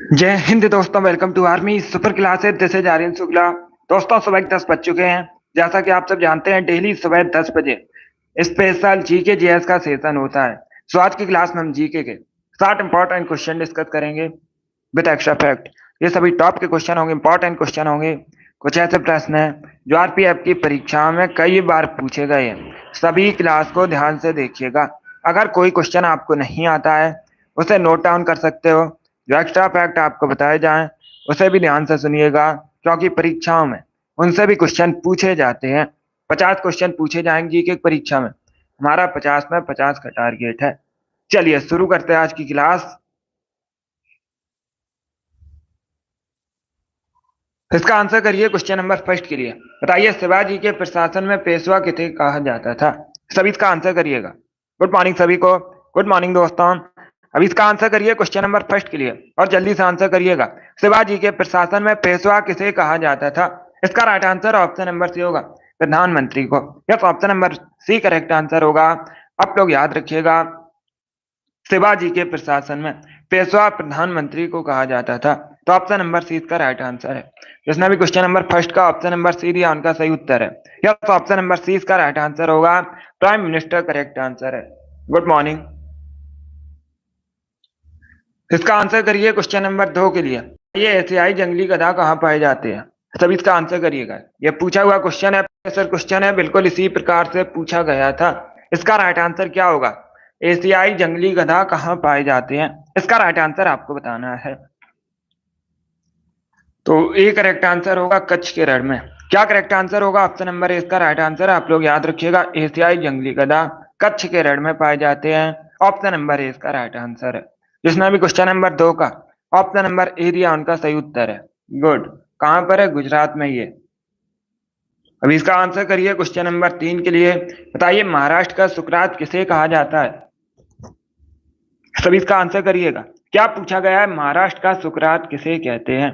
जय हिंद दोस्तों, welcome to army super classes. This is Aryan Shukla. दोस्तों, सुबह 10 बज चुके हैं। जैसा कि आप सब जानते हैं, डेली सुबह 10 बजे स्पेशल जीके जीएस का सेशन होता है। सो आज की क्लास में हम जीके के 60 इंपॉर्टेंट क्वेश्चन डिस्कस करेंगे विद एक्स्ट्रा फैक्ट। ये सभी टॉप के क्वेश्चन होंगे, इंपॉर्टेंट क्वेश्चन होंगे। कुछ ऐसे प्रश्न हैं जो आरपीएफ की परीक्षाओं में कई बार पूछे गए हैं। सभी क्लास को ध्यान से देखिएगा। अगर कोई क्वेश्चन आपको नहीं आता है, उसे नोट डाउन कर सकते हो। जो एक्स्ट्रा फैक्ट आपको बताए जाएं, उसे भी ध्यान से सुनिएगा, क्योंकि परीक्षाओं में उनसे भी क्वेश्चन पूछे जाते हैं। 50 क्वेश्चन पूछे जाएंगे जीके परीक्षा में। हमारा 50 में 50 का टारगेट है। चलिए शुरू करते हैं आज की क्लास। इसका आंसर करिए क्वेश्चन नंबर फर्स्ट के लिए। बताइए, शिवाजी के प्रशासन में पेशवा किसे कहा जाता था? सभी इसका आंसर करिएगा। गुड मॉर्निंग सभी को। गुड मॉर्निंग दोस्तों। अभी इसका आंसर करिए क्वेश्चन नंबर फर्स्ट के लिए, और जल्दी से आंसर करिएगा। शिवाजी के प्रशासन में पेशवा किसे कहा जाता था? इसका right answer option number C होगा, प्रधानमंत्री को। Yes, option number C correct answer होगा। आप लोग याद रखिएगा, शिवाजी के प्रशासन में पेशवा प्रधानमंत्री को कहा जाता था। तो ऑप्शन नंबर सी इसका राइट आंसर है। जिसने भी क्वेश्चन नंबर फर्स्ट का ऑप्शन नंबर सी दिया, उनका सही उत्तर है। यस, ऑप्शन नंबर सी इसका राइट आंसर होगा। प्राइम मिनिस्टर करेक्ट आंसर है। Good morning. इसका आंसर करिए क्वेश्चन नंबर 2 के लिए। ये एशियाई जंगली गधा कहाँ पाए जाते हैं? सभी इसका आंसर करिएगा। ये पूछा हुआ क्वेश्चन है, सर क्वेश्चन है, बिल्कुल इसी प्रकार से पूछा गया था। इसका राइट आंसर क्या होगा? एशियाई जंगली गधा कहाँ पाए जाते हैं? इसका राइट आंसर आपको बताना है। तो ए करेक्ट आंसर होगा कच्छ के रण में। क्या करेक्ट आंसर होगा? ऑप्शन नंबर ए इसका राइट आंसर है। आप लोग याद रखिएगा, एशियाई जंगली गधा कच्छ के रण में पाए जाते हैं। ऑप्शन नंबर ए इसका राइट आंसर है। जिसने भी क्वेश्चन नंबर 2 का ऑप्शन नंबर ए दिया, उनका सही उत्तर है। गुड। कहां पर है? गुजरात में ये। अभी इसका आंसर करिए क्वेश्चन नंबर 3 के लिए। बताइए, महाराष्ट्र का सुकरात किसे कहा जाता है? सभी इसका आंसर करिएगा। क्या पूछा गया है? महाराष्ट्र का सुकरात किसे कहते हैं?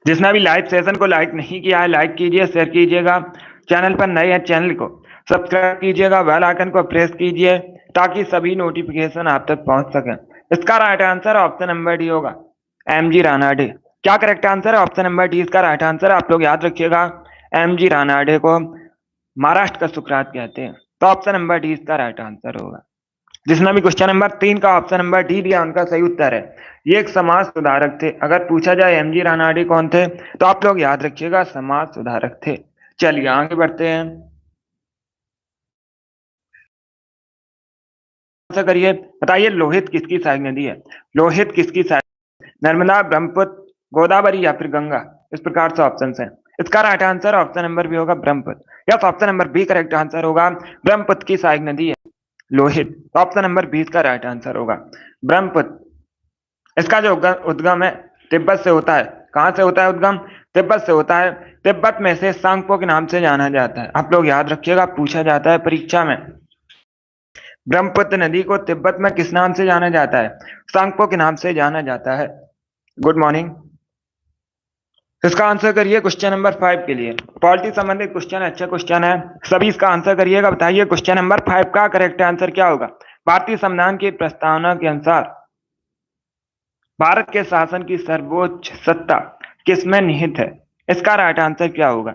जिसने भी लाइव सेशन को लाइक नहीं किया है, लाइक कीजिए, शेयर कीजिएगा। चैनल पर नए हैं, चैनल को सब्सक्राइब कीजिएगा, बेल आइकन को प्रेस कीजिए, ताकि सभी नोटिफिकेशन आप तक पहुंच सके। इसका right answer option number D होगा, एम जी रानाडे। क्या करेक्ट आंसर है? ऑप्शन नंबर डी इसका राइट आंसर है। आप लोग याद रखिएगा, एम जी रानाडे को महाराष्ट्र का सुकरात कहते हैं। तो ऑप्शन नंबर डी इसका राइट आंसर होगा। जिसने भी क्वेश्चन नंबर 3 का ऑप्शन नंबर डी दिया, उनका सही उत्तर है। ये एक समाज सुधारक थे। अगर पूछा जाए एमजी रानाडे कौन थे, तो आप लोग याद रखिएगा, समाज सुधारक थे। चलिए आगे बढ़ते हैं। आंसर करिए। बताइए, लोहित किसकी सहायक नदी है? लोहित किसकी सहायक? नर्मदा, ब्रह्मपुत्र, गोदावरी या फिर गंगा? इस प्रकार से ऑप्शन है। इसका right answer option number B होगा, Brahmaputra. Yes, option number B correct answer होगा। ब्रह्मपुत्र की सहायक नदी है लोहित। तो ऑप्शन नंबर 20 का राइट आंसर होगा ब्रह्मपुत्र। इसका जो उद्गम है, तिब्बत से होता है। कहां से होता है उद्गम? तिब्बत से होता है। तिब्बत में से सांगपो के नाम से जाना जाता है। आप लोग याद रखिएगा, पूछा जाता है परीक्षा में। ब्रह्मपुत्र नदी को तिब्बत में किस नाम से जाना जाता है? सांगपो के नाम से जाना जाता है। Good morning. इसका आंसर करिए क्वेश्चन नंबर 5 के लिए। पॉलिटी संबंधित क्वेश्चन है, अच्छा क्वेश्चन है। सभी इसका आंसर करिएगा। बताइए, क्वेश्चन नंबर 5 का करेक्ट आंसर क्या होगा? भारतीय संविधान की प्रस्तावना के अनुसार भारत के शासन की सर्वोच्च सत्ता किसमें निहित है? इसका राइट आंसर क्या होगा?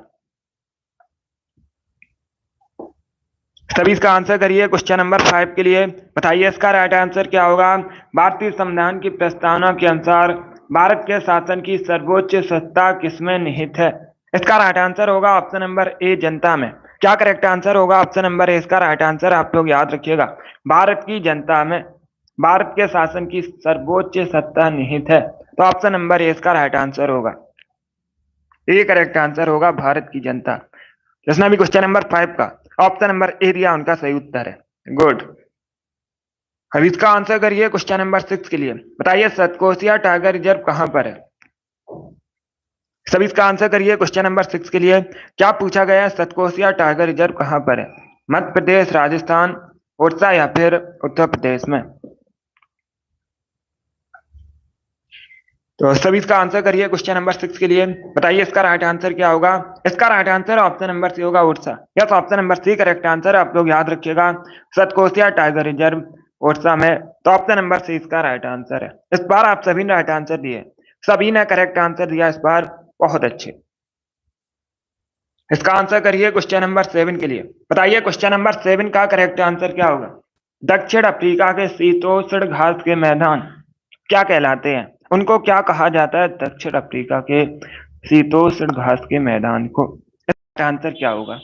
सभी इसका आंसर करिए क्वेश्चन नंबर 5 के लिए। बताइए, इसका राइट आंसर क्या होगा? भारतीय संविधान की प्रस्तावना के अनुसार भारत के शासन की सर्वोच्च सत्ता किसमें निहित है? इसका राइट आंसर होगा ऑप्शन नंबर ए, जनता में। क्या करेक्ट आंसर होगा? ऑप्शन नंबर ए इसका राइट आंसर। आप लोग याद रखिएगा, भारत की जनता में भारत के शासन की सर्वोच्च सत्ता निहित है। तो ऑप्शन नंबर ए इसका राइट आंसर होगा। ए करेक्ट आंसर होगा, भारत की जनता। जिसने भी क्वेश्चन नंबर 5 का ऑप्शन नंबर ए दिया, उनका सही उत्तर है। गुड। अब इसका आंसर करिए क्वेश्चन नंबर 6 के लिए। बताइए, सतकोसिया टाइगर रिजर्व कहां पर है? सभी इसका आंसर करिए क्वेश्चन नंबर 6 के लिए। क्या पूछा गया है? सतकोसिया टाइगर रिजर्व कहां पर है? मध्य प्रदेश, राजस्थान, उड़ीसा या फिर उत्तर प्रदेश में? तो सभी इसका आंसर करिए क्वेश्चन नंबर 6 के लिए। बताइए, इसका राइट आंसर क्या होगा? इसका right answer option number C होगा, Orissa. Yes, option number C correct answer. आप लोग याद रखिएगा, सतकोसिया टाइगर रिजर्व ओडिशा में, तो ऑप्शन नंबर सी इसका राइट आंसर है। इस बार आप सभी ने राइट आंसर दिए, सभी ने करेक्ट आंसर दिया इस बार, बहुत अच्छे। इसका आंसर करिए क्वेश्चन नंबर 7 के लिए। बताइए क्वेश्चन नंबर 7 का करेक्ट आंसर क्या होगा। दक्षिण अफ्रीका के शीतोष्ण घास के मैदान क्या कहलाते हैं? उनको क्या कहा जाता है? दक्षिण अफ्रीका के शीतोष्ण घास के मैदान को। इसका आंसर क्या होगा?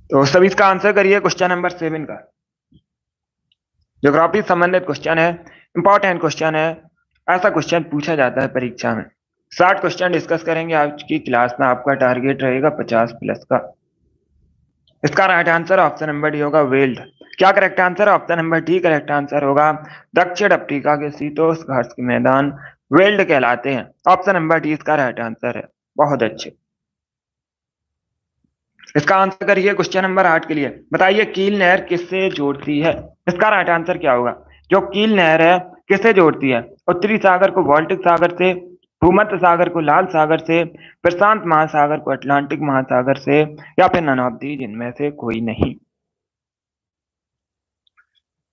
तो सभी इसका आंसर करिए क्वेश्चन नंबर 7 का। ज्योग्राफी संबंधित क्वेश्चन है, इंपॉर्टेंट क्वेश्चन है, ऐसा क्वेश्चन पूछा जाता है परीक्षा में। 60 क्वेश्चन डिस्कस करेंगे आज की क्लास में, आपका टारगेट रहेगा 50 प्लस का। इसका right answer option number D होगा वेल्ड। क्या correct answer? Option number D correct answer होगा। दक्षिण अफ्रीका के शीतोष्ण घास के मैदान वेल्ड कहलाते हैं। ऑप्शन नंबर डी इसका राइट आंसर है, बहुत अच्छे। इसका आंसर करिए क्वेश्चन नंबर 8 के लिए। बताइए कील नहर किससे जोड़ती है? इसका राइट आंसर क्या होगा? जो कील नहर है किससे जोड़ती है? उत्तरी सागर को बाल्टिक सागर से, भूमध्य सागर को लाल सागर से, प्रशांत महासागर को अटलांटिक महासागर से, या फिर नन ऑफ दीज, इनमें से कोई नहीं।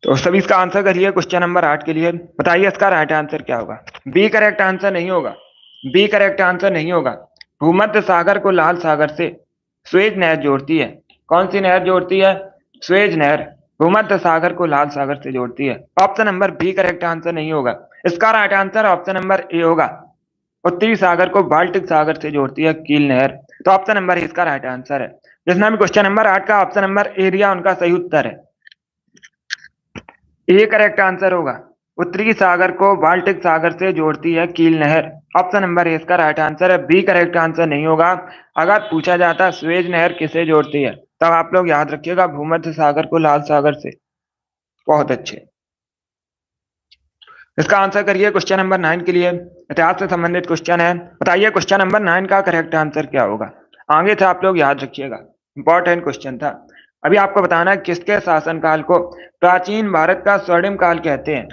तो सभी इसका आंसर करिए क्वेश्चन नंबर 8 के लिए। बताइए इसका राइट आंसर क्या होगा? बी करेक्ट आंसर नहीं होगा, बी करेक्ट आंसर नहीं होगा। भूमध्य सागर को लाल सागर से स्वेज नहर जोड़ती है। कौन सी नहर जोड़ती है? स्वेज नहर भूमध्य सागर को लाल सागर से जोड़ती है। Option number B correct answer नहीं होगा। इसका right answer option number A होगा। उत्तरी सागर को बाल्टिक सागर से जोड़ती है कील नहर, तो ऑप्शन नंबर इसका राइट आंसर है। जिसने भी क्वेश्चन नंबर 8 का ऑप्शन नंबर ए दिया उनका सही उत्तर है, ए करेक्ट आंसर होगा। उत्तरी सागर को बाल्टिक सागर से जोड़ती है कील नहर, ऑप्शन नंबर ए इसका राइट आंसर है। बी करेक्ट आंसर नहीं होगा। अगर पूछा जाता स्वेज नहर किसे जोड़ती है, तब आप लोग याद रखिएगा भूमध्य सागर को लाल सागर से। बहुत अच्छे। इसका आंसर करिए क्वेश्चन नंबर 9 के लिए। इतिहास से संबंधित क्वेश्चन है। बताइए क्वेश्चन नंबर 9 का करेक्ट आंसर क्या होगा? आगे से आप लोग याद रखिएगा, इंपॉर्टेंट क्वेश्चन था। अभी आपको बताना है किसके शासनकाल को प्राचीन भारत का स्वर्णिम काल कहते हैं।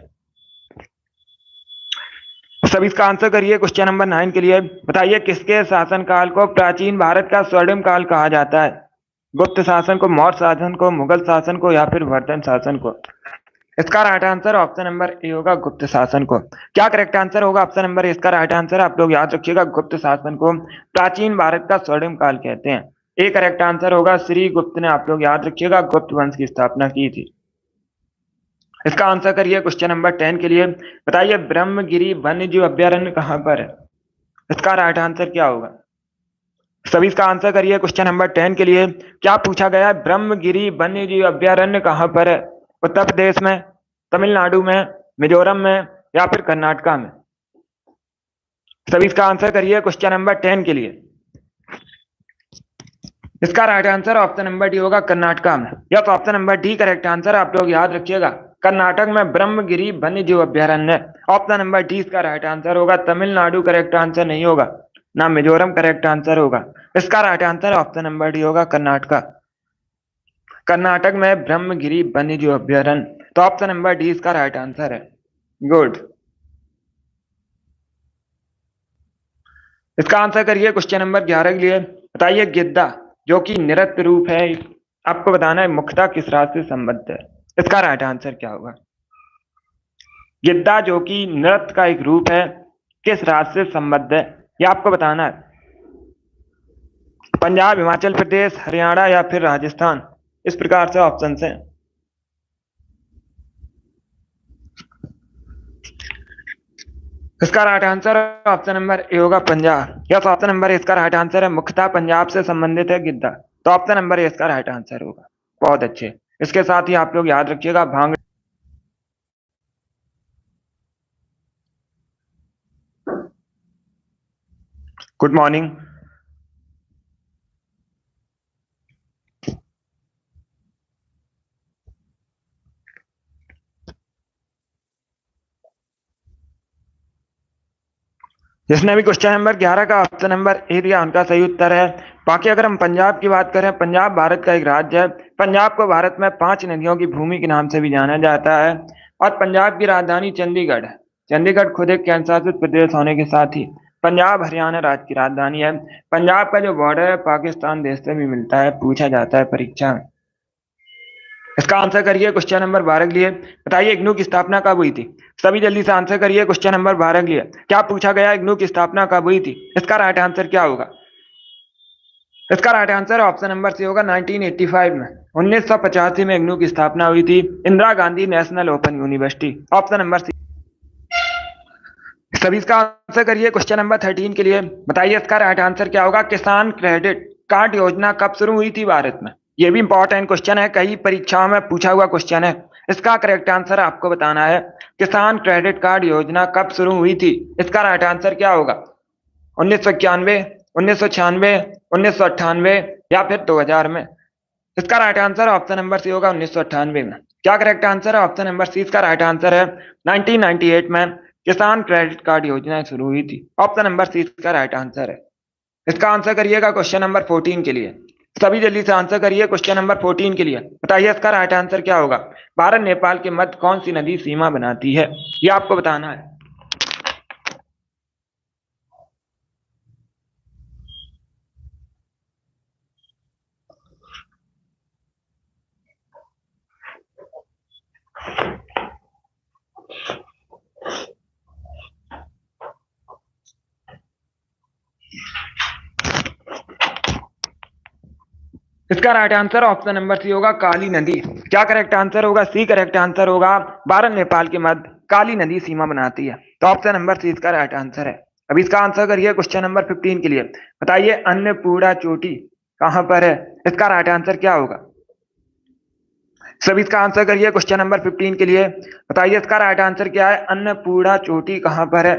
सभी इसका आंसर करिए क्वेश्चन नंबर 9 के लिए। बताइए किसके शासनकाल को प्राचीन भारत का स्वर्णिम काल कहा जाता है? गुप्त शासन को, मौर्य शासन को, मुगल शासन को, या फिर वर्धन शासन को? इसका right answer option number A होगा, गुप्त शासन को। क्या करेक्ट आंसर होगा? ऑप्शन नंबर इसका राइट आंसर, आप लोग याद रखिएगा गुप्त शासन को प्राचीन भारत का स्वर्णिम काल कहते हैं। ए करेक्ट आंसर होगा। श्री गुप्त ने, आप लोग याद रखिएगा, गुप्त वंश की स्थापना की थी। इसका आंसर करिए क्वेश्चन नंबर 10 के लिए। बताइए ब्रह्मगिरी वन्य जीव अभ्यारण्य कहां पर है? इसका राइट आंसर क्या होगा? सभी इसका आंसर करिए क्वेश्चन नंबर 10 के लिए। क्या पूछा गया है? ब्रह्मगिरी वन्य जीव अभ्यारण्य कहां पर है? उत्तर प्रदेश में, तमिलनाडु में, मिजोरम में, या फिर कर्नाटका में? सभी इसका आंसर करिए क्वेश्चन नंबर 10 के लिए। इसका right answer option number D होगा, कर्नाटका में। Yes, option number D correct answer, आप लोग याद रखिएगा कर्नाटक में ब्रह्मगिरी वन्य जीव अभ्यारण्य। ऑप्शन नंबर डी इसका राइट आंसर होगा। तमिलनाडु करेक्ट आंसर नहीं होगा, ना मिजोरम करेक्ट आंसर होगा। इसका right answer option number D होगा, कर्नाटका। कर्नाटक में ब्रह्मगिरी वन्य जीव अभ्यारण्य, तो ऑप्शन नंबर डी इसका राइट आंसर है। गुड। इसका आंसर करिए क्वेश्चन नंबर 11 के लिए। बताइए गिद्दा जो कि नृत्य रूप है, आपको बताना है मुख्यतः किस राज्य से संबद्ध है। इसका राइट आंसर क्या होगा? गिद्दा जो कि नृत्य का एक रूप है, किस राज्य से संबद्ध है, यह आपको बताना है। पंजाब, हिमाचल प्रदेश, हरियाणा, या फिर राजस्थान? इस प्रकार से ऑप्शन हैं। इसका right answer option number A होगा, पंजाब। यस, ऑप्शन नंबर इसका राइट आंसर है। मुख्यतः पंजाब से संबंधित है गिद्दा, तो ऑप्शन नंबर ए इसका राइट आंसर होगा। बहुत अच्छे। इसके साथ ही आप लोग याद रखिएगा भांग। Good morning. जिसने भी क्वेश्चन नंबर 11 का ऑप्शन नंबर ए दिया उनका सही उत्तर है। बाकी अगर हम पंजाब की बात करें, पंजाब भारत का एक राज्य है। पंजाब को भारत में 5 नदियों की भूमि के नाम से भी जाना जाता है, और पंजाब की राजधानी चंडीगढ़ है। चंडीगढ़ खुद एक केंद्र शासित प्रदेश होने के साथ ही पंजाब हरियाणा राज्य की राजधानी है। पंजाब का जो बॉर्डर है पाकिस्तान देश से भी मिलता है, पूछा जाता है परीक्षा में। इसका आंसर करिए क्वेश्चन नंबर 12 के लिए। बताइए इग्नू की स्थापना कब हुई थी? सभी जल्दी से आंसर करिए क्वेश्चन नंबर 12 के लिए। क्या पूछा गया, इग्नू की स्थापना कब हुई थी? इसका राइट आंसर क्या होगा? इसका right answer option number C होगा 1985 में। 1985 में इग्नू की स्थापना हुई थी, Indira Gandhi National Open University. Option number C. सभी इसका आंसर करिए क्वेश्चन नंबर 13 के लिए। बताइए इसका राइट आंसर क्या होगा? किसान क्रेडिट कार्ड योजना कब शुरू हुई थी भारत में? ये भी इंपॉर्टेंट क्वेश्चन है, कई परीक्षाओं में पूछा हुआ क्वेश्चन है। इसका करेक्ट आंसर आपको बताना है। किसान क्रेडिट कार्ड योजना कब शुरू हुई थी? इसका राइट आंसर क्या होगा? 1991, 1996, 1998 या फिर 2000 में? इसका right answer option number C होगा 1998 में। क्या करेक्ट आंसर है? ऑप्शन नंबर सी इसका राइट आंसर है। 1998 में किसान क्रेडिट कार्ड योजना शुरू हुई थी। ऑप्शन नंबर सी इसका राइट आंसर है। इसका आंसर करिएगा क्वेश्चन नंबर 14 के लिए। सभी जल्दी से आंसर करिए क्वेश्चन नंबर 14 के लिए। बताइए इसका राइट आंसर क्या होगा? भारत नेपाल के मध्य कौन सी नदी सीमा बनाती है? ये आपको बताना है। इसका right answer option number C होगा काली नदी। क्या करेक्ट आंसर होगा? सी करेक्ट आंसर होगा। भारत नेपाल के मध्य काली नदी सीमा बनाती है, तो ऑप्शन नंबर सी इसका राइट आंसर है। अब इसका आंसर करिए क्वेश्चन नंबर 15 के लिए। बताइए अन्नपूर्णा चोटी कहां पर है? इसका राइट आंसर क्या होगा? सभी इसका आंसर करिए क्वेश्चन नंबर 15 के लिए। बताइए इसका राइट आंसर क्या है? अन्नपूर्णा चोटी कहां पर है?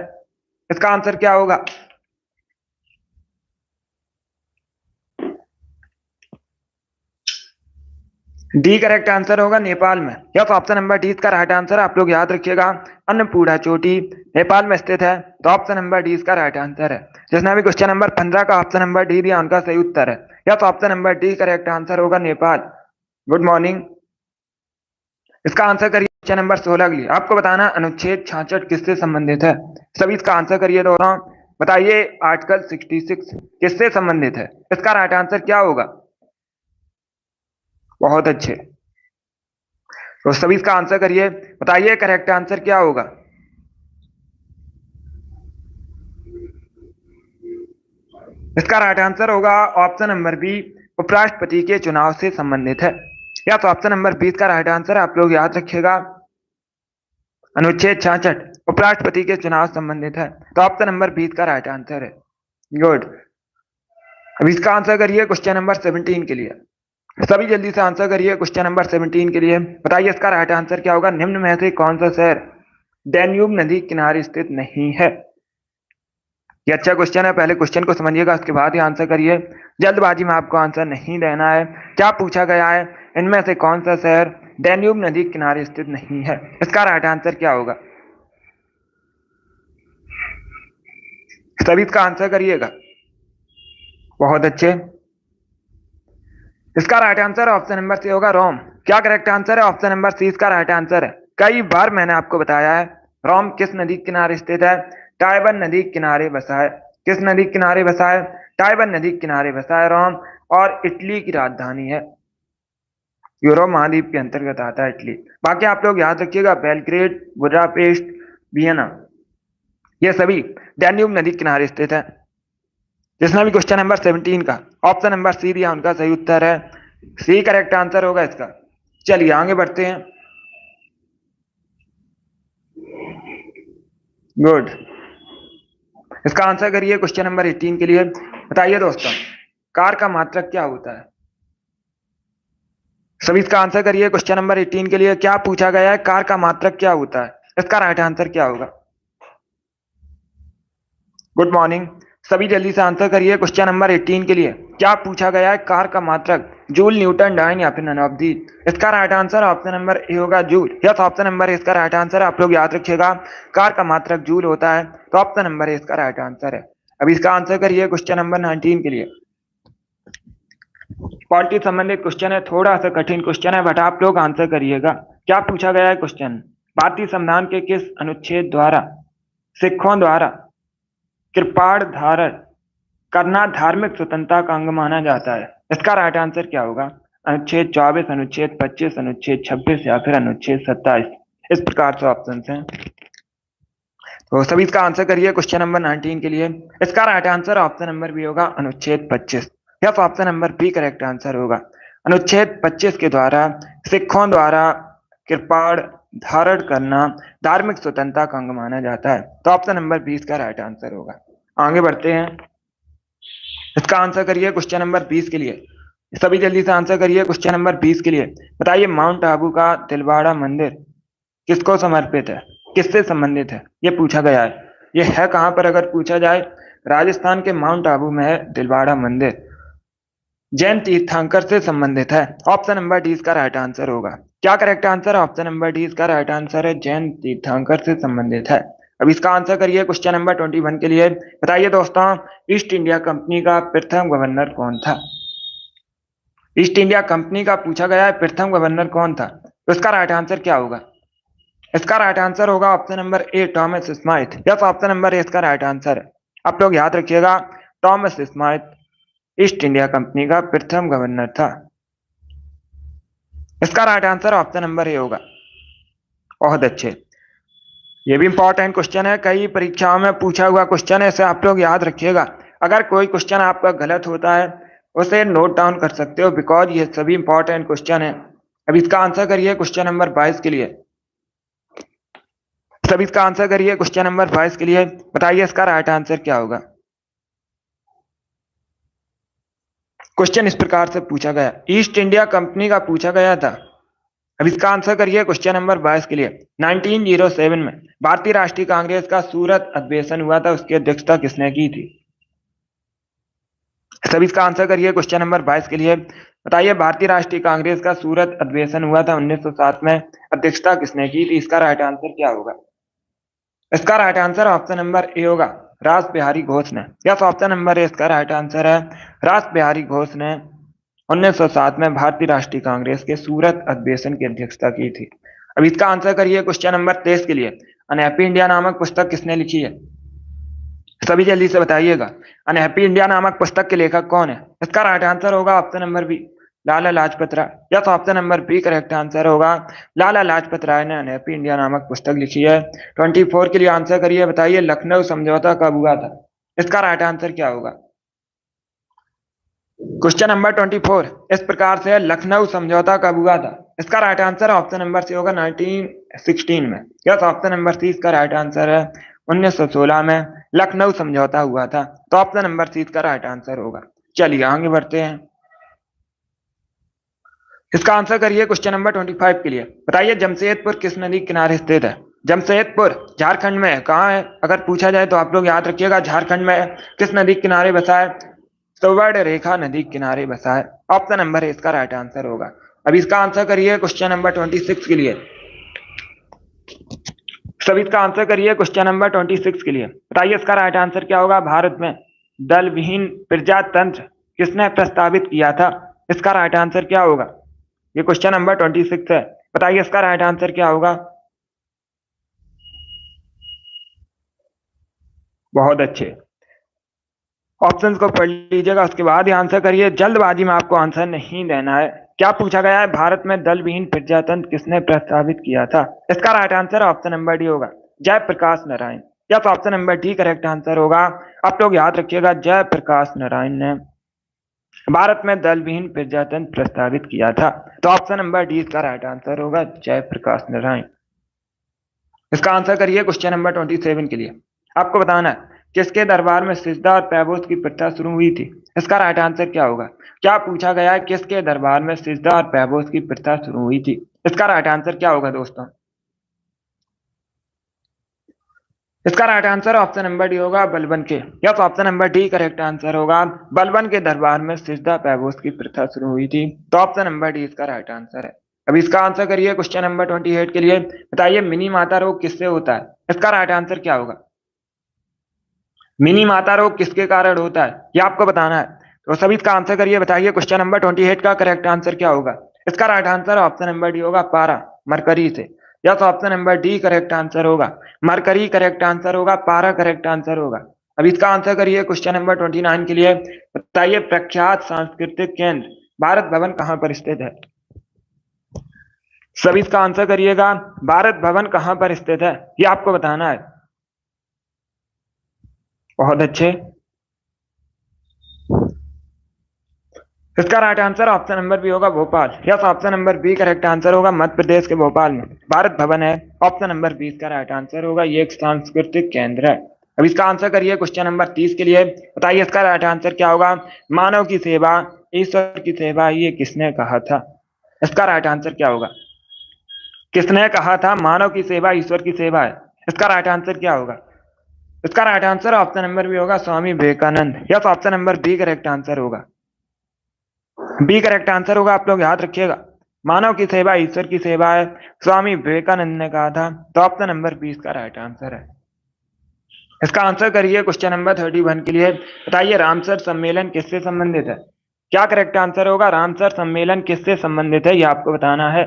इसका आंसर क्या होगा? डी करेक्ट आंसर होगा, नेपाल में। यस, ऑप्शन नंबर डी इसका राइट आंसर है। आप लोग याद रखिएगा, अन्नपूर्णा चोटी नेपाल में स्थित है, तो ऑप्शन नंबर डी इसका राइट आंसर है। जिसने भी क्वेश्चन नंबर 15 का ऑप्शन नंबर डी दिया उनका सही उत्तर है। Yes, option number D correct answer होगा, नेपाल। Good morning. इसका आंसर करिए क्वेश्चन नंबर 16 के लिए। आपको बताना अनुच्छेद 66 किससे संबंधित है? सभी इसका आंसर करिए दोस्तों। बताइए आर्टिकल 66 किससे संबंधित है? इसका राइट आंसर क्या होगा? बहुत अच्छे, तो सभी इसका आंसर करिए। बताइए करेक्ट आंसर क्या होगा? इसका राइट आंसर होगा ऑप्शन नंबर बी, उपराष्ट्रपति के चुनाव से संबंधित है। या तो ऑप्शन नंबर 20 का राइट आंसर, आप लोग याद रखिएगा, अनुच्छेद 66 उपराष्ट्रपति के चुनाव संबंधित है, तो ऑप्शन नंबर 20 का राइट आंसर है। गुड। अब इसका आंसर करिए क्वेश्चन नंबर 17 के लिए। सभी जल्दी से आंसर करिए क्वेश्चन नंबर 17 के लिए। बताइए इसका राइट आंसर क्या होगा? निम्न में से कौन सा शहर डैन्यूब नदी किनारे स्थित नहीं है? ये अच्छा क्वेश्चन है, पहले क्वेश्चन को समझिएगा, उसके बाद ही आंसर करिए। जल्दबाजी में आपको आंसर नहीं देना है। क्या पूछा गया है? इनमें से कौन सा शहर डैन्यूब नदी किनारे स्थित नहीं है? इसका राइट आंसर क्या होगा? सभी इसका आंसर करिएगा। बहुत अच्छे। इसका right answer option number C होगा, रोम। क्या करेक्ट आंसर है? ऑप्शन नंबर सी इसका राइट आंसर है। कई बार मैंने आपको बताया है, रोम किस नदी के किनारे स्थित है? टाइबर नदी के किनारे बसा है। किस नदी के किनारे बसा है? टाइबर नदी के किनारे बसा है रोम, और इटली की राजधानी है। यूरोप महाद्वीप के अंतर्गत आता है इटली। बाकी आप लोग याद रखिएगा, बेलग्रेड, बुडापेस्ट, वियना, ये सभी डैन्यूब नदी के किनारे स्थित है। जिसने भी क्वेश्चन नंबर 17 का ऑप्शन नंबर सी दिया उनका सही उत्तर है। सी करेक्ट आंसर होगा इसका। चलिए आगे बढ़ते हैं। गुड। इसका आंसर करिए क्वेश्चन नंबर 18 के लिए। बताइए दोस्तों, कार का मात्रक क्या होता है? सभी इसका आंसर करिए क्वेश्चन नंबर 18 के लिए। क्या पूछा गया है? कार का मात्रक क्या होता है? इसका राइट आंसर क्या होगा? Good morning. सभी जल्दी से आंसर करिए क्वेश्चन नंबर 18 के लिए। क्या पूछा गया है? कार का मात्रक जूल, न्यूटन, डाइन या फिर नन ऑफ दी? इसका right answer option number A होगा, जूल। यस, ऑप्शन नंबर इसका राइट आंसर है। आप लोग याद रखिएगा, कार का मात्रक जूल होता है, तो ऑप्शन नंबर इसका राइट आंसर है। अब इसका आंसर करिए क्वेश्चन नंबर 19 के लिए। पॉलिटी संबंधित क्वेश्चन है, थोड़ा सा कठिन क्वेश्चन है, बट आप लोग आंसर करिएगा। क्या पूछा गया है क्वेश्चन? भारतीय संविधान के किस अनुच्छेद द्वारा सिखों द्वारा कृपाण धारण करना धार्मिक स्वतंत्रता का अंग माना जाता है? इसका राइट आंसर क्या होगा? अनुच्छेद 24, अनुच्छेद 25, अनुच्छेद 26 या फिर अनुच्छेद 27। इस प्रकार से ऑप्शन हैं। तो सभी इसका आंसर करिए क्वेश्चन नंबर 19 के लिए। इसका right answer option number B होगा अनुच्छेद 25। Yes, option number B correct answer होगा। अनुच्छेद 25 के द्वारा सिखों द्वारा कृपाण धारण करना धार्मिक स्वतंत्रता का अंग माना जाता है। तो ऑप्शन नंबर 20 का राइट आंसर होगा। आगे बढ़ते हैं। इसका आंसर करिए क्वेश्चन नंबर 20 के लिए। सभी जल्दी से आंसर करिए क्वेश्चन नंबर 20 के लिए। बताइए माउंट आबू का तिलवाड़ा मंदिर किसको समर्पित है, किससे संबंधित है, ये पूछा गया है। ये है कहां पर अगर पूछा जाए, राजस्थान के माउंट आबू में है तिलवाड़ा मंदिर। जैन तीर्थंकर से संबंधित है। ऑप्शन नंबर डी इसका राइट आंसर होगा। क्या करेक्ट आंसर है? ऑप्शन नंबर डी इसका राइट आंसर है, जैन तीर्थंकर से संबंधित है। अब इसका आंसर करिए क्वेश्चन नंबर 21 के लिए। बताइए दोस्तों, ईस्ट इंडिया कंपनी का प्रथम गवर्नर कौन था? ईस्ट इंडिया कंपनी का पूछा गया है, प्रथम गवर्नर कौन था? तो इसका राइट आंसर क्या होगा? इसका राइट आंसर होगा ऑप्शन नंबर ए, Thomas Smythe. Yes, option number ए इसका राइट आंसर है। आप लोग याद रखिएगा, Thomas Smythe east India company का प्रथम गवर्नर था। इसका right answer option number A होगा। बहुत अच्छे, ये भी इंपॉर्टेंट क्वेश्चन है, कई परीक्षाओं में पूछा हुआ क्वेश्चन है, इसे आप लोग याद रखिएगा। अगर कोई क्वेश्चन आपका गलत होता है उसे नोट डाउन कर सकते हो, बिकॉज ये सभी इंपॉर्टेंट क्वेश्चन है। अब इसका आंसर करिए क्वेश्चन नंबर 22 के लिए। सभी इसका आंसर करिए क्वेश्चन नंबर 22 के लिए। बताइए इसका राइट आंसर क्या होगा? क्वेश्चन इस प्रकार से पूछा गया, ईस्ट इंडिया कंपनी का पूछा गया था। अब इसका आंसर करिए क्वेश्चन नंबर 22 के लिए। 1907 में भारतीय राष्ट्रीय कांग्रेस का सूरत अधिवेशन हुआ था, उसकी अध्यक्षता किसने की थी? सभी इसका आंसर करिए क्वेश्चन नंबर 22 के लिए। बताइए भारतीय राष्ट्रीय कांग्रेस का सूरत अधिवेशन हुआ था 1907 में, अध्यक्षता किसने की थी? इसका राइट आंसर क्या होगा? इसका right answer option number A होगा, रास बिहारी घोष ने। यस, ऑप्शन नंबर ए इसका राइट आंसर है, रास बिहारी घोष ने 1907 में भारतीय राष्ट्रीय कांग्रेस के सूरत अधिवेशन की अध्यक्षता की थी। अब इसका आंसर करिए क्वेश्चन नंबर 23 के लिए। अनहैप्पी इंडिया नामक पुस्तक किसने लिखी है? सभी जल्दी से बताइएगा, अनहैप्पी इंडिया नामक पुस्तक के लेखक कौन है? इसका राइट आंसर होगा option number B, Lala Lajpat Rai. Yes, option number B correct answer होगा, लाला लाजपत राय ने अनहैप्पी इंडिया नामक पुस्तक लिखी है। 24 के लिए आंसर करिए। बताइए लखनऊ समझौता कब हुआ था? इसका राइट आंसर क्या होगा? क्वेश्चन नंबर 24 इस प्रकार से, लखनऊ समझौता कब हुआ था? इसका right answer option number C होगा, 1916 में। यस, ऑप्शन नंबर सी इसका राइट आंसर है, 1916 में लखनऊ समझौता हुआ था। तो ऑप्शन नंबर सी इसका राइट आंसर होगा। चलिए आगे बढ़ते हैं। इसका आंसर करिए क्वेश्चन नंबर 25 के लिए। बताइए जमशेदपुर किस नदी किनारे स्थित है? जमशेदपुर झारखंड में है। कहाँ है अगर पूछा जाए तो आप लोग याद रखिएगा, झारखंड में है। किस नदी किनारे बसा है? सुवर्ण रेखा नदी किनारे बसा है। ऑप्शन नंबर इसका राइट आंसर होगा। अब इसका आंसर करिए क्वेश्चन नंबर 26 के लिए। सभी इसका आंसर करिए क्वेश्चन नंबर 26 के लिए। बताइए इसका राइट आंसर क्या होगा? भारत में दल विहीन प्रजातंत्र किसने प्रस्तावित किया था? इसका राइट आंसर क्या होगा? ये क्वेश्चन नंबर 26 है। बताइए इसका राइट आंसर क्या होगा? बहुत अच्छे, ऑप्शंस को पढ़ लीजिएगा, उसके बाद ही आंसर करिए। जल्दबाजी में आपको आंसर नहीं देना है। क्या पूछा गया है? भारत में दल विहीन प्रजातंत्र किसने प्रस्तावित किया था? इसका right answer option number D होगा, Jayaprakash Narayan. Yes, option number D correct answer होगा। आप लोग याद रखिएगा, जयप्रकाश नारायण ने भारत में दल विहीन प्रजातंत्र प्रस्तावित किया था। तो ऑप्शन नंबर डी इसका राइट आंसर होगा, जयप्रकाश नारायण। इसका आंसर करिए क्वेश्चन नंबर 27 के लिए। आपको बताना है किसके दरबार में सिजदा और पैबोस की प्रथा शुरू हुई थी? इसका राइट आंसर क्या होगा? क्या पूछा गया है? किसके दरबार में सिजदा और पैबोस की प्रथा शुरू हुई थी? इसका राइट आंसर क्या होगा दोस्तों? इसका right answer option number D होगा, बलबन के। Yes, option number D correct answer होगा, बलबन के दरबार में सिजदा पैबोस की प्रथा शुरू हुई थी। तो ऑप्शन नंबर डी इसका राइट आंसर है। अब इसका आंसर करिए क्वेश्चन नंबर 28 के लिए। बताइए मिनी माता रोग किससे होता है? इसका राइट आंसर क्या होगा? मिनी माता रोग किसके कारण होता है, ये आपको बताना है। तो सभी इसका आंसर करिए। बताइए क्वेश्चन नंबर 28 का करेक्ट आंसर क्या होगा? इसका right answer option number D होगा, पारा, मरकरी से। Yes, option number D correct answer होगा, मरकरी करेक्ट आंसर होगा, पारा करेक्ट आंसर होगा। अब इसका आंसर करिए क्वेश्चन नंबर 29 के लिए। बताइए प्रख्यात सांस्कृतिक केंद्र भारत भवन कहाँ पर स्थित है? सभी इसका आंसर करिएगा। भारत भवन कहाँ पर स्थित है ये आपको बताना है। बहुत अच्छे। इसका right answer option number B होगा Bhopal. Yes, option number B correct answer होगा। मध्य प्रदेश के भोपाल में भारत भवन है। ऑप्शन नंबर बी इसका राइट आंसर होगा। ये एक सांस्कृतिक केंद्र है। अब इसका आंसर करिए क्वेश्चन नंबर 30 के लिए। बताइए इसका राइट आंसर क्या होगा? मानव की सेवा ईश्वर की सेवा, ये किसने कहा था? इसका राइट आंसर क्या होगा? किसने कहा था मानव की सेवा ईश्वर की सेवा है? इसका राइट आंसर क्या होगा? इसका right answer option number B होगा Swami Vivekananda. Yes, option number B correct answer होगा। बी करेक्ट आंसर होगा। आप लोग याद रखिएगा, मानव की सेवा ईश्वर की सेवा है, स्वामी विवेकानंद ने कहा था। तो ऑप्शन नंबर बी इसका राइट आंसर है। इसका आंसर करिए क्वेश्चन नंबर 31 के लिए। बताइए रामसर सम्मेलन किससे संबंधित है? क्या करेक्ट आंसर होगा? रामसर सम्मेलन किससे संबंधित है ये आपको बताना है।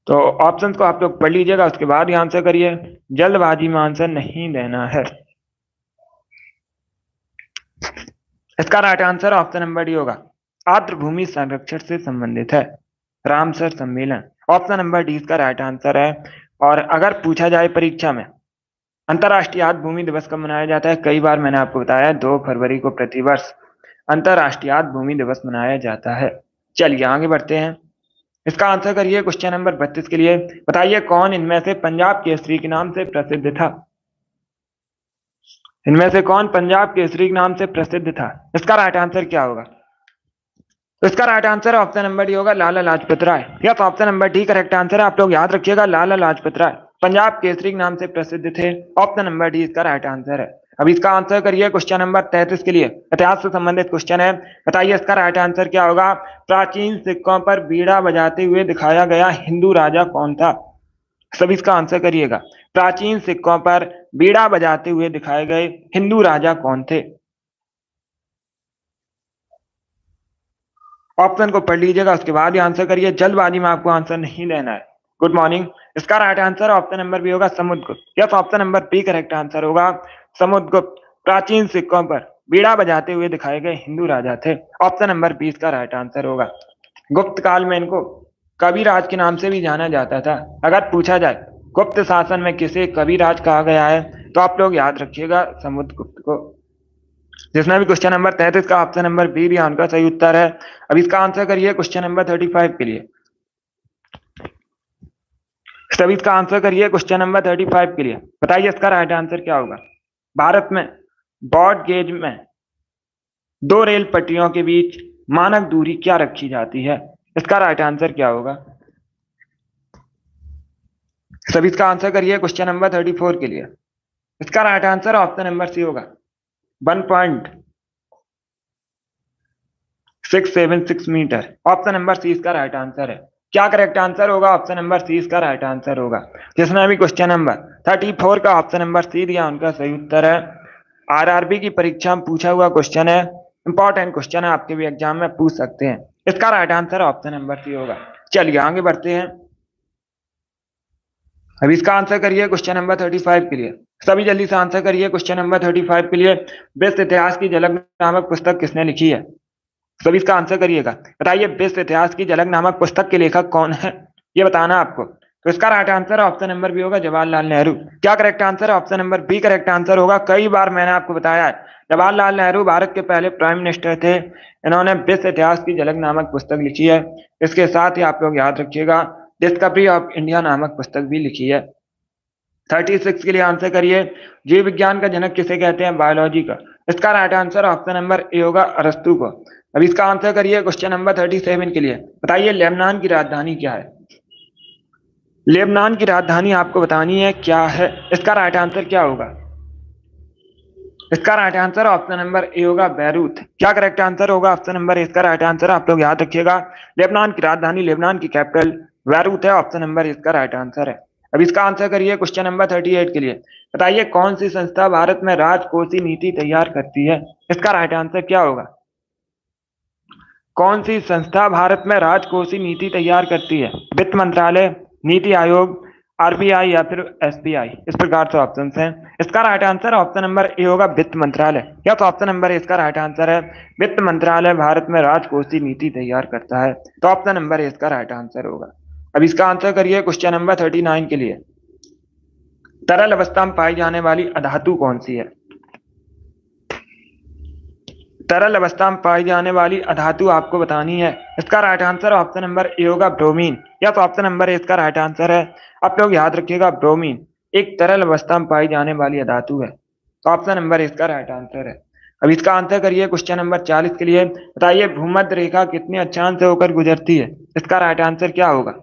तो ऑप्शन को आप लोग पढ़ लीजिएगा, उसके बाद ही आंसर करिए। जल्दबाजी में आंसर नहीं देना है। इसका right answer option number D होगा, आर्द्र भूमि संरक्षण से संबंधित है रामसर सम्मेलन। ऑप्शन नंबर डी इसका राइट आंसर है। और अगर पूछा जाए परीक्षा में अंतर्राष्ट्रीय आर्द्र भूमि दिवस कब मनाया जाता है? कई बार मैंने आपको बताया 2 फरवरी को प्रतिवर्ष अंतर्राष्ट्रीय आर्द्र भूमि दिवस मनाया जाता है। चलिए आगे बढ़ते हैं। इसका आंसर करिए क्वेश्चन नंबर 32 के लिए। बताइए कौन इनमें से पंजाब केसरी के नाम से प्रसिद्ध था? इनमें से कौन पंजाब केसरी के नाम से प्रसिद्ध था? इसका राइट आंसर क्या होगा? तो इसका right answer option number D होगा Lala Lajpat Rai. Yes, option number D correct answer है। आप लोग याद रखिएगा, लाला लाजपत राय पंजाब केसरी के नाम से प्रसिद्ध थे। ऑप्शन नंबर डी इसका राइट आंसर है। अब इसका आंसर करिए क्वेश्चन नंबर 33 के लिए। इतिहास से संबंधित क्वेश्चन है। बताइए इसका राइट आंसर क्या होगा? प्राचीन सिक्कों पर बीड़ा बजाते हुए दिखाया गया हिंदू राजा कौन था? सभी इसका आंसर करिएगा। प्राचीन सिक्कों पर बीड़ा बजाते हुए दिखाए गए हिंदू राजा कौन थे? ऑप्शन को पढ़ लीजिएगा, उसके बाद ही आंसर करिए। जल्दबाजी में आपको आंसर नहीं देना है। Good morning. इसका right answer option number B होगा Samudragupta. Yes, option number B correct answer होगा समुद्रगुप्त प्राचीन सिक्कों पर बीड़ा बजाते हुए दिखाए गए हिंदू राजा थे। ऑप्शन नंबर बी इसका राइट आंसर होगा। गुप्त काल में इनको कविराज के नाम से भी जाना जाता था। अगर पूछा जाए गुप्त शासन में किसे कविराज कहा गया है, तो आप लोग याद रखिएगा समुद्रगुप्त को। जिसमें भी क्वेश्चन नंबर 33 का ऑप्शन नंबर बी भी उनका सही उत्तर है। अब इसका आंसर करिए क्वेश्चन नंबर 35 के लिए। सभी इसका आंसर करिए क्वेश्चन नंबर 35 के लिए। बताइए इसका राइट आंसर क्या होगा? भारत में ब्रॉड गेज में 2 रेल पटरियों के बीच मानक दूरी क्या रखी जाती है? इसका राइट आंसर क्या होगा? सभी इसका आंसर करिए क्वेश्चन नंबर 34 के लिए। इसका right answer option number C होगा 1.676 मीटर। ऑप्शन नंबर सी इसका राइट आंसर है। क्या करेक्ट आंसर होगा? ऑप्शन नंबर सी इसका राइट आंसर होगा। जिसमें अभी क्वेश्चन नंबर 34 का ऑप्शन नंबर सी दिया उनका सही उत्तर है। आरआरबी की परीक्षा में पूछा हुआ क्वेश्चन है, इंपॉर्टेंट क्वेश्चन है, आपके भी एग्जाम में पूछ सकते हैं। इसका right answer option number C होगा। चलिए आगे बढ़ते हैं। अब इसका आंसर करिए क्वेश्चन नंबर 35 के लिए। सभी जल्दी से आंसर करिए क्वेश्चन नंबर 35 के लिए। विश्व इतिहास की झलक नामक पुस्तक किसने लिखी है? सभी इसका आंसर करिएगा। बताइए विश्व इतिहास की झलक नामक पुस्तक के लेखक कौन है, ये बताना आपको। तो इसका right answer option number B होगा जवाहरलाल नेहरू। क्या करेक्ट आंसर है? Option number B correct answer होगा। कई बार मैंने आपको बताया है, जवाहरलाल नेहरू भारत के पहले प्राइम मिनिस्टर थे। इन्होंने विश्व इतिहास की झलक नामक पुस्तक लिखी है। इसके साथ ही आप लोग याद रखिएगा डिस्कवरी ऑफ इंडिया नामक पुस्तक भी लिखी है। 36 के लिए आंसर करिए। जीव विज्ञान का जनक किसे कहते हैं? बायोलॉजी का। इसका right answer option number A होगा अरस्तु को। अब इसका आंसर करिए क्वेश्चन नंबर 37 के लिए। बताइए लेबनान की राजधानी क्या है? लेबनान की राजधानी आपको बतानी है क्या है। इसका राइट आंसर क्या होगा? इसका right answer option number A होगा बैरूत। क्या करेक्ट आंसर होगा? ऑप्शन नंबर ए इसका राइट आंसर। आप लोग याद रखिएगा लेबनान की राजधानी, लेबनान की कैपिटल बैरूत है। ऑप्शन नंबर इसका राइट आंसर है। अब इसका आंसर करिए क्वेश्चन नंबर 38 के लिए। बताइए कौन सी संस्था भारत में राजकोषीय नीति तैयार करती है? इसका राइट आंसर क्या होगा? कौन सी संस्था भारत में राजकोषीय नीति तैयार करती है? वित्त मंत्रालय, नीति आयोग, आरबीआई या फिर एसबीआई, इस प्रकार से ऑप्शन है। इसका right answer option number A होगा, वित्त मंत्रालय। या तो ऑप्शन नंबर ए इसका राइट आंसर है। वित्त मंत्रालय भारत में राजकोषीय नीति तैयार करता है, तो ऑप्शन नंबर ए इसका राइट आंसर होगा। अब इसका आंसर करिए क्वेश्चन नंबर 39 के लिए। तरल अवस्था में पाई जाने वाली अधातु कौन सी है? तरल अवस्था में पाई जाने वाली अधातु आपको बतानी है। इसका right answer option number A होगा, ब्रोमीन। या तो ऑप्शन नंबर ए इसका राइट आंसर है। आप लोग याद रखिएगा, ब्रोमीन एक तरल अवस्था में पाई जाने वाली अधातु है, तो ऑप्शन नंबर ए इसका राइट आंसर है। अब इसका आंसर करिए क्वेश्चन नंबर 40 के लिए। बताइए भूमध्य रेखा कितने अक्षांश से होकर गुजरती है? इसका राइट आंसर क्या होगा?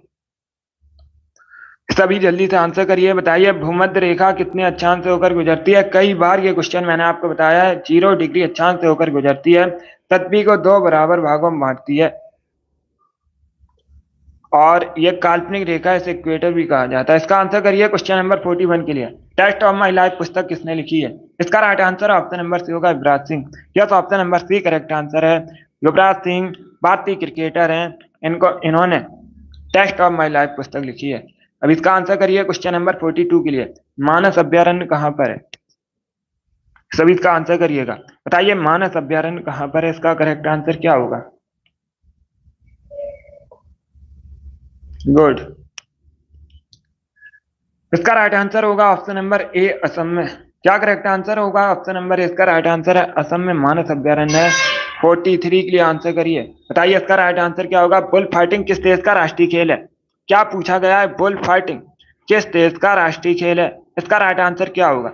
सभी जल्दी से आंसर करिए। बताइए भूमध्य रेखा कितने अक्षांश से होकर गुजरती है? कई बार ये क्वेश्चन मैंने आपको बताया है, 0 डिग्री अक्षांश से होकर गुजरती है। पृथ्वी को 2 बराबर भागों में बांटती है, और ये काल्पनिक रेखा, इसे इक्वेटर भी कहा जाता है। इसका आंसर करिए क्वेश्चन नंबर 41 के लिए। टेस्ट ऑफ माई लाइफ पुस्तक किसने लिखी है? इसका right answer option number C होगा, युवराज सिंह। यह तो option number C correct answer है। युवराज सिंह भारतीय क्रिकेटर हैं, इन्होंने टेस्ट ऑफ माई लाइफ पुस्तक लिखी है। अब इसका आंसर करिए क्वेश्चन नंबर 42 के लिए। मानस अभ्यारण्य कहाँ पर है? सभी इसका आंसर करिएगा। बताइए मानस अभ्यारण्य कहाँ पर है? इसका करेक्ट आंसर क्या होगा? गुड। इसका राइट आंसर होगा ऑप्शन नंबर ए, असम में। क्या करेक्ट आंसर होगा? ऑप्शन नंबर ए इसका राइट आंसर है, असम में मानस अभ्यारण्य है। 43 के लिए आंसर करिए। बताइए इसका राइट आंसर क्या होगा? बुल फाइटिंग किस देश का राष्ट्रीय खेल है? क्या पूछा गया है? बुल फाइटिंग किस देश का राष्ट्रीय खेल है? इसका राइट आंसर क्या होगा?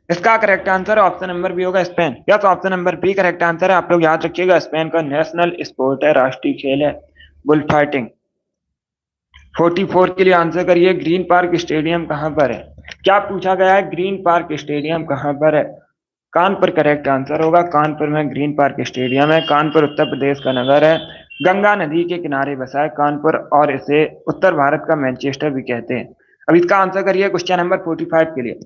इसका correct answer option number B होगा, स्पेन। या तो option number B correct answer है। आप लोग याद रखिएगा, स्पेन का नेशनल स्पोर्ट है, राष्ट्रीय खेल है बुल फाइटिंग। 44 के लिए आंसर करिए। ग्रीन पार्क स्टेडियम कहां पर है? क्या पूछा गया है? ग्रीन पार्क स्टेडियम कहां पर है? कानपुर करेक्ट आंसर होगा। कानपुर में ग्रीन पार्क स्टेडियम है। कानपुर उत्तर प्रदेश का नगर है, गंगा नदी के किनारे बसा है कानपुर, और इसे उत्तर भारत का मैनचेस्टर भी कहते हैं। अब इसका आंसर करिए क्वेश्चन नंबर 45 के लिए।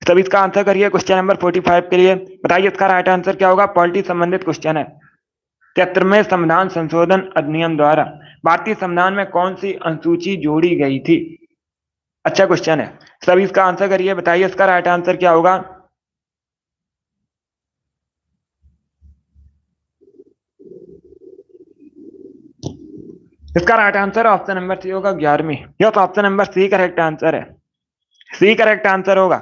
तब इसका आंसर करिए क्वेश्चन नंबर 45 के लिए। बताइए इसका राइट आंसर क्या होगा? पॉलिटी संबंधित क्वेश्चन है। 73वें संविधान संशोधन अधिनियम द्वारा भारतीय संविधान में कौन सी अनुसूची जोड़ी गई थी? अच्छा क्वेश्चन है, सभी इसका आंसर करिए। बताइए इसका राइट आंसर क्या होगा? इसका right answer option number C होगा, 11वीं। यह तो option number C correct answer है। सी करेक्ट आंसर होगा।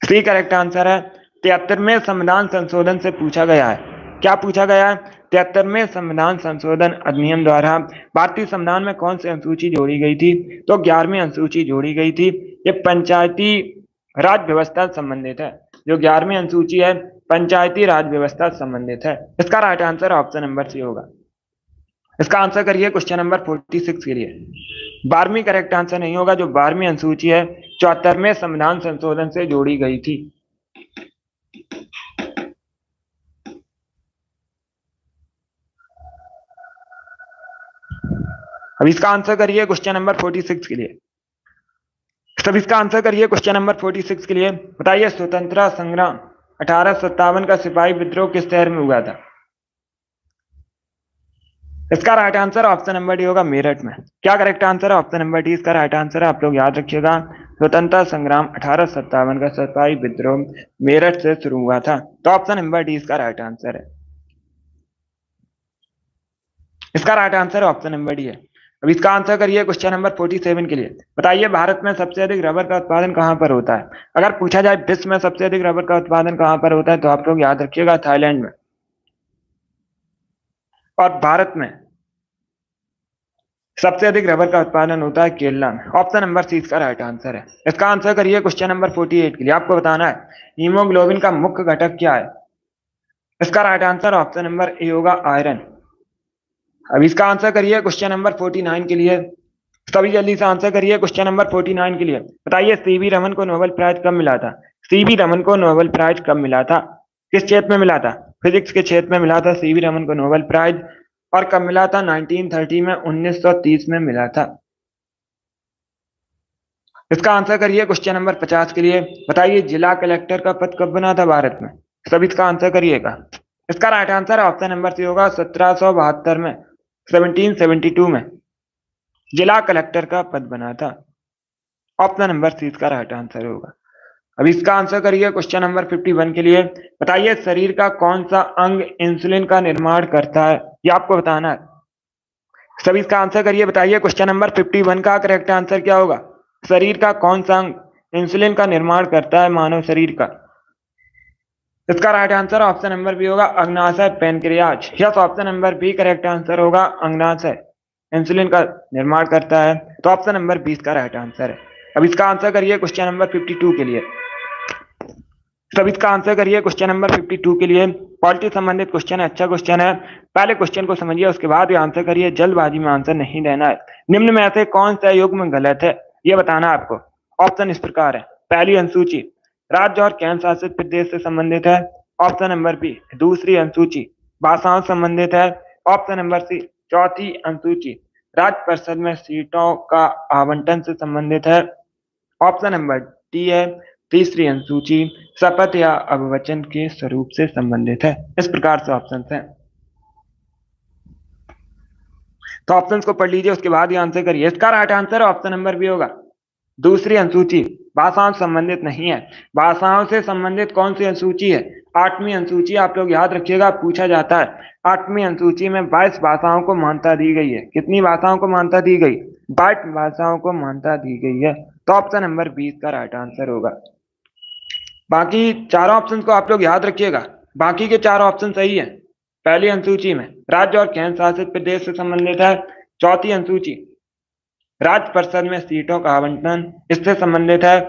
सी करेक्ट आंसर है। 73वें संविधान संशोधन से पूछा गया है। क्या पूछा गया है? 73वें संविधान संशोधन अधिनियम द्वारा भारतीय संविधान में कौन सी अनुसूची जोड़ी गई थी? तो 11वीं अनुसूची जोड़ी गई थी। ये पंचायती राज व्यवस्था से संबंधित है। जो 11वीं अनुसूची है, पंचायती राज व्यवस्था से संबंधित है। इसका right answer option number C होगा। इसका आंसर करिए क्वेश्चन नंबर 46 के लिए। 12वीं करेक्ट आंसर नहीं होगा। जो 12वीं अनुसूची है 74वें संविधान संशोधन से जोड़ी गई थी। अब इसका आंसर करिए क्वेश्चन नंबर 46 के लिए। सब इसका आंसर करिए क्वेश्चन नंबर 46 के लिए। बताइए स्वतंत्रता संग्राम 1857 का सिपाही विद्रोह किस शहर में हुआ था? इसका right answer option number D होगा, मेरठ में। क्या करेक्ट आंसर है? ऑप्शन नंबर डी इसका राइट आंसर है। आप लोग याद रखिएगा, स्वतंत्रता संग्राम 1857 का सिपाही विद्रोह मेरठ से शुरू हुआ था, तो ऑप्शन नंबर डी इसका राइट आंसर है। इसका right answer option number D है। अब इसका आंसर करिए क्वेश्चन नंबर 47 के लिए। बताइए भारत में सबसे अधिक रबर का उत्पादन कहां पर होता है? अगर पूछा जाए विश्व में सबसे अधिक रबर का उत्पादन कहां पर होता है, तो आप लोग याद रखिएगा, थाईलैंड में। और भारत में सबसे अधिक रबर का उत्पादन होता है केरला में। ऑप्शन नंबर सी इसका राइट आंसर है। इसका आंसर करिए क्वेश्चन नंबर 48 के लिए। आपको बताना है हीमोग्लोबिन का मुख्य घटक क्या है? इसका right answer option number A होगा, आयरन। अब इसका आंसर करिए क्वेश्चन नंबर 49 के लिए। सभी जल्दी से आंसर करिए क्वेश्चन नंबर 49 के लिए। बताइए सीवी रमन को नोबेल प्राइज कब मिला था? सीवी रमन को नोबेल प्राइज कब मिला था? किस क्षेत्र में मिला था? फिजिक्स के क्षेत्र में मिला था सीवी रमन को नोबेल प्राइज। और कब मिला था? 1930 में, 1930 में मिला था। इसका आंसर करिए क्वेश्चन नंबर 50 के लिए। बताइए जिला कलेक्टर का पद कब बना था भारत में? सब इसका आंसर करिएगा। इसका right answer option number C होगा, 1772 में, 1772 में। जिला कलेक्टर का पद बना था। ऑप्शन नंबर सी इसका राइट आंसर होगा। अब इसका आंसर करिए क्वेश्चन नंबर 51 के लिए। बताइए शरीर का कौन सा अंग इंसुलिन का निर्माण करता है, ये आपको बताना है। सभी इसका आंसर करिए। बताइए क्वेश्चन नंबर 51 का करेक्ट आंसर क्या होगा। शरीर का कौन सा अंग इंसुलिन का निर्माण करता है मानव शरीर का। इसका right answer option number B होगा अग्नाशय pancreas. Yes, option number B correct answer होगा अग्नाशय इंसुलिन का निर्माण करता है। तो ऑप्शन नंबर 20 का राइट आंसर है। अब इसका आंसर करिए क्वेश्चन नंबर 52 के लिए। सब इसका आंसर करिए क्वेश्चन नंबर 52 के लिए। पॉलिटी संबंधित क्वेश्चन है, अच्छा क्वेश्चन है। पहले क्वेश्चन को समझिए, उसके बाद आंसर करिए, जल्दबाजी में आंसर नहीं देना है। निम्न में से कौन सा युग्म गलत है, यह बताना है आपको। ऑप्शन इस प्रकार है। पहली अनुसूची राज्य और केंद्र शासित प्रदेश से संबंधित है। ऑप्शन नंबर बी दूसरी अनुसूची भाषाओं से संबंधित है। ऑप्शन नंबर सी चौथी अनुसूची राज्य परिषद में सीटों का आवंटन से संबंधित है। ऑप्शन नंबर डी है तीसरी अनुसूची शपथ या अभिवचन के स्वरूप से संबंधित है। इस प्रकार से ऑप्शन है। तो ऑप्शंस को पढ़ लीजिए, उसके बाद ही आंसर करिए। इसका right answer option number B होगा दूसरी अनुसूची भाषाओं से संबंधित नहीं है। भाषाओं से संबंधित कौन सी अनुसूची है, आठवीं अनुसूची। आप लोग याद रखिएगा, पूछा जाता है। आठवीं अनुसूची में 22 भाषाओं को मान्यता दी गई है। कितनी भाषाओं को मान्यता दी गई, 22 भाषाओं को मान्यता दी गई है। तो ऑप्शन नंबर 20 का राइट आंसर होगा। बाकी चारों ऑप्शन को आप लोग याद रखिएगा, बाकी के चारों ऑप्शन सही है। पहली अनुसूची में राज्य और केंद्र शासित प्रदेश से संबंधित है। चौथी अनुसूची राज्य परिषद में सीटों का आवंटन इससे संबंधित है।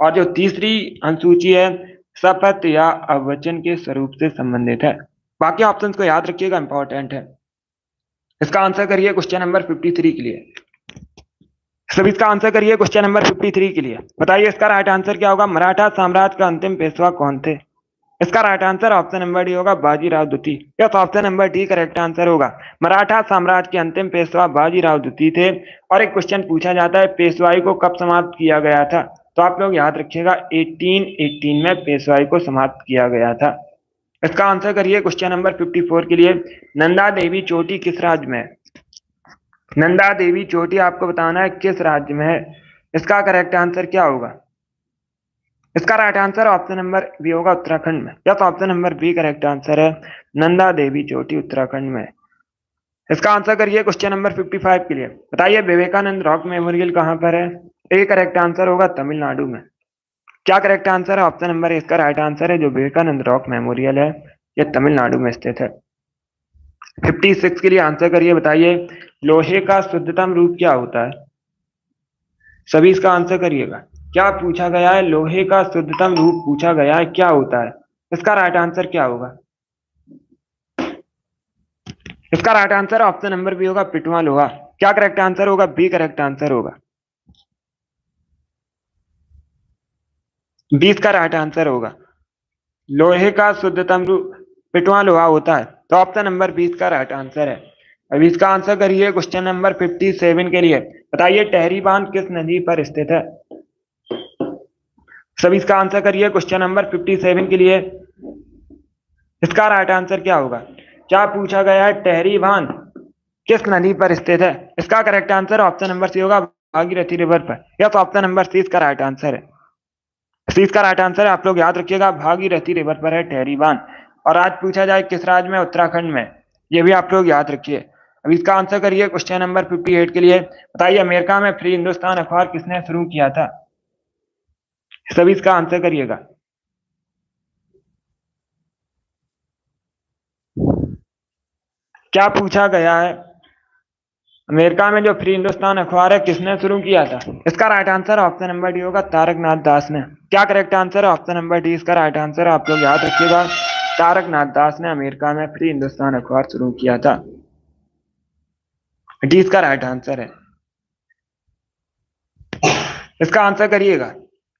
और जो तीसरी अनुसूची है शपथ या अवचन के स्वरूप से संबंधित है। बाकी ऑप्शंस को याद रखिएगा, इंपॉर्टेंट है। इसका आंसर करिए क्वेश्चन नंबर 53 के लिए। सभी इसका आंसर करिए क्वेश्चन नंबर 53 के लिए। बताइए इसका राइट आंसर क्या होगा। मराठा साम्राज्य का अंतिम पेशवा कौन थे। इसका right answer option number D होगा बाजीराव द्वितीय। Yes, option number D correct answer होगा। मराठा साम्राज्य के अंतिम पेशवा बाजीराव द्वितीय थे। और एक क्वेश्चन पूछा जाता है पेशवाई को कब समाप्त किया गया था, तो आप लोग याद रखिएगा 1818 में पेशवाई को समाप्त किया गया था। इसका आंसर करिए क्वेश्चन नंबर 54 के लिए। नंदा देवी चोटी किस राज्य में है। नंदा देवी चोटी आपको बताना है किस राज्य में है। इसका करेक्ट आंसर क्या होगा। इसका right answer option number B होगा उत्तराखंड में। Yes, option number B correct answer है। नंदा देवी चोटी उत्तराखंड में। इसका आंसर करिए क्वेश्चन नंबर 55 के लिए। बताइए विवेकानंद रॉक मेमोरियल कहां पर है। ए करेक्ट आंसर होगा तमिलनाडु में। क्या करेक्ट आंसर है, ऑप्शन नंबर इसका राइट आंसर है। जो विवेकानंद रॉक मेमोरियल है यह तमिलनाडु में स्थित है। 56 के लिए आंसर करिए। बताइए लोहे का शुद्धतम रूप क्या होता है। सभी इसका आंसर करिएगा। क्या पूछा गया है, लोहे का शुद्धतम रूप पूछा गया है, क्या होता है। इसका राइट आंसर क्या होगा। इसका right answer option number B होगा पिटवा लोहा। क्या करेक्ट आंसर होगा, बी करेक्ट आंसर होगा। 20 का राइट आंसर होगा। लोहे का शुद्धतम रूप पिटवा लोहा होता है। तो ऑप्शन नंबर 20 का राइट आंसर है। अब इसका आंसर करिए क्वेश्चन नंबर 57 के लिए। बताइए टहरी बांध किस नदी पर स्थित है। सभी इसका आंसर करिए क्वेश्चन नंबर 57 के लिए। इसका राइट आंसर क्या होगा। क्या पूछा गया है, टहरी बांध किस नदी पर स्थित है। इसका correct answer option number C होगा भागीरथी रिवर पर। यस, ऑप्शन नंबर सी इसका राइट आंसर है। सी इसका राइट आंसर है। आप लोग याद रखिएगा भागीरथी रिवर पर है टहरी बांध। और आज पूछा जाए किस राज्य में, उत्तराखंड में। ये भी आप लोग याद रखिए। अब इसका आंसर करिए क्वेश्चन नंबर 58 के लिए। बताइए अमेरिका में फ्री हिंदुस्तान अखबार किसने शुरू किया था। सभी इसका आंसर करिएगा। क्या पूछा गया है, अमेरिका में जो फ्री हिंदुस्तान अखबार है किसने शुरू किया था। इसका right answer option number D होगा तारकनाथ दास ने। क्या करेक्ट आंसर है, ऑप्शन नंबर डी इसका राइट आंसर है। आप लोग याद रखिएगा तारकनाथ दास ने अमेरिका में फ्री हिंदुस्तान अखबार शुरू किया था। डी इसका राइट आंसर है। इसका आंसर करिएगा।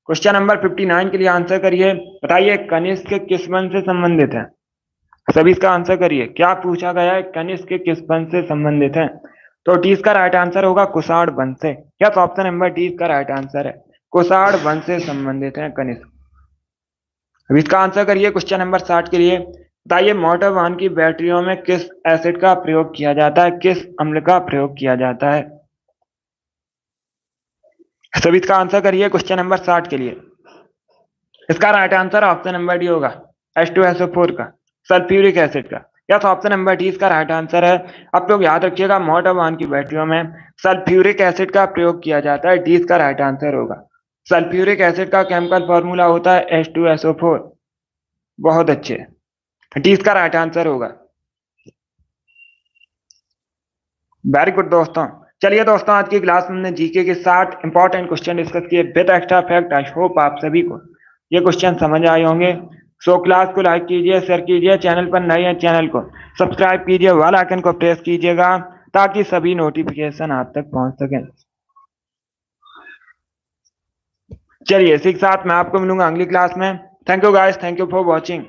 क्वेश्चन नंबर 59 के लिए आंसर करिए। बताइए कनिष्क किस वंश से संबंधित है। सभी इसका आंसर करिए। क्या पूछा गया है, कनिष्क किस वंश से संबंधित है। तो डी इसका राइट आंसर होगा कुषाण वंश से। क्या, तो ऑप्शन नंबर डी इसका राइट आंसर है। कुषाण वंश से संबंधित है कनिष्क। अब इसका आंसर करिए क्वेश्चन नंबर 60 के लिए। बताइए मोटर वाहन की बैटरियों में किस एसिड का प्रयोग किया जाता है, किस अम्ल का प्रयोग किया जाता है। सभी इसका आंसर करिए क्वेश्चन नंबर 60 के लिए। इसका right answer option number D होगा H2SO4 का, सल्फ्यूरिक एसिड का। यस, ऑप्शन नंबर डी इसका राइट आंसर है। आप लोग याद रखिएगा मोटर वाहन की बैटरियों में सल्फ्यूरिक एसिड का प्रयोग किया जाता है। डी इसका राइट आंसर होगा। सल्फ्यूरिक एसिड का केमिकल फॉर्मूला होता है H2SO4। बहुत अच्छे, डी इसका राइट आंसर होगा। वेरी गुड दोस्तों। चलिए दोस्तों, आज की क्लास में हमने जीके के 60 इंपॉर्टेंट क्वेश्चन डिस्कस किए with extra fact. I hope आप सभी को ये क्वेश्चन समझ आए होंगे। सो क्लास को लाइक कीजिए, शेयर कीजिए, चैनल पर नए हैं चैनल को सब्सक्राइब कीजिए, बेल आइकन को प्रेस कीजिएगा ताकि सभी नोटिफिकेशन आप तक पहुंच सकें। चलिए इसी के साथ मैं आपको मिलूंगा अगली क्लास में। Thank you guys, thank you for watching.